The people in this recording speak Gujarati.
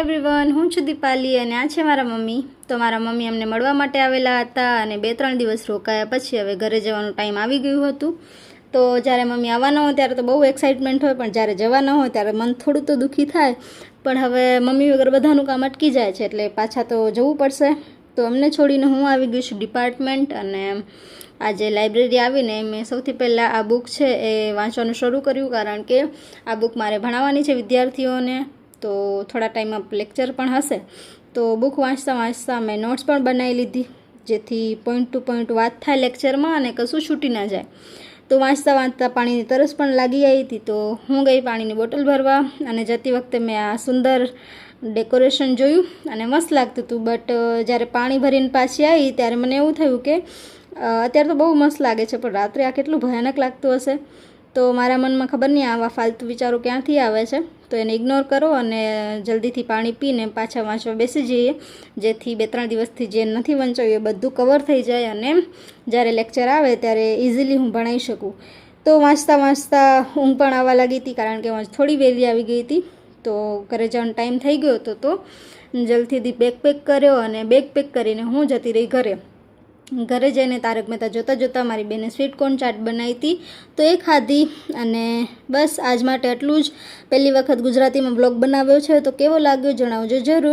એવરીવન, હું છું દીપાલી અને આ છે મારા મમ્મી. તો મારા મમ્મી અમને મળવા માટે આવેલા હતા અને 2-3 દિવસ રોકાયા પછી હવે ઘરે જવાનું ટાઈમ આવી ગયું હતું. તો જ્યારે મમ્મી આવવાના હોય ત્યારે તો બહુ એક્સાઇટમેન્ટ હોય, પણ જ્યારે જવાના હોય ત્યારે મન થોડું તો દુઃખી થાય. પણ હવે મમ્મી વગર બધાનું કામ અટકી જાય છે એટલે પાછા તો જવું પડશે. તો અમને છોડીને હું આવી ગઈ છું ડિપાર્ટમેન્ટ અને આજે લાઇબ્રેરી આવીને મેં સૌથી પહેલાં આ બુક છે એ વાંચવાનું શરૂ કર્યું, કારણ કે આ બુક મારે ભણાવવાની છે વિદ્યાર્થીઓને. તો થોડા ટાઈમમાં લેક્ચર પણ હશે, તો બુક વાંચતા વાંચતા મેં નોટ્સ પણ બનાવી લીધી, જેથી પોઈન્ટ ટુ પોઈન્ટ વાત થાય લેક્ચરમાં અને કશું છૂટી ના જાય. તો વાંચતા વાંચતા પાણીની તરસ પણ લાગી આવી હતી, તો હું ગઈ પાણીની બોટલ ભરવા અને જતી વખતે મેં આ સુંદર ડેકોરેશન જોયું અને મસ્ત લાગતું હતું. બટ જ્યારે પાણી ભરીને પાછી આવી ત્યારે મને એવું થયું કે અત્યારે તો બહુ મસ્ત લાગે છે, પણ રાત્રે આ કેટલું ભયાનક લાગતું હશે. તો મારા મનમાં ખબર નહીં આવા ફાલતુ વિચારો ક્યાંથી આવે છે, તો એને ઇગ્નોર કરો અને જલ્દીથી પાણી પીને પાછા વાંચવા બેસી જઈએ, જેથી 2-3 દિવસથી જે નથી વંચાયું એ બધું કવર થઈ જાય અને જ્યારે લેક્ચર આવે ત્યારે ઇઝીલી હું ભણાવી શકું. તો વાંચતા વાંચતા ઊંઘ પણ આવવા લાગી હતી, કારણ કે હું થોડી વહેલી આવી ગઈ હતી. તો ઘરે જવાનો ટાઈમ થઈ ગયો હતો, તો જલ્દીથી બેગ પેક કર્યો અને બેગ પેક કરીને હું જતી રહી ઘરે. ઘરે જઈને તારક મહેતા જોતાં જોતાં મારી બેને સ્વીટ કોર્ન ચાટ બનાવી હતી, તો એ ખાધી. અને બસ આજ માટે આટલું જ. પહેલી વખત ગુજરાતીમાં બ્લોગ બનાવ્યો છે, તો કેવો લાગ્યો જણાવજો જરૂર.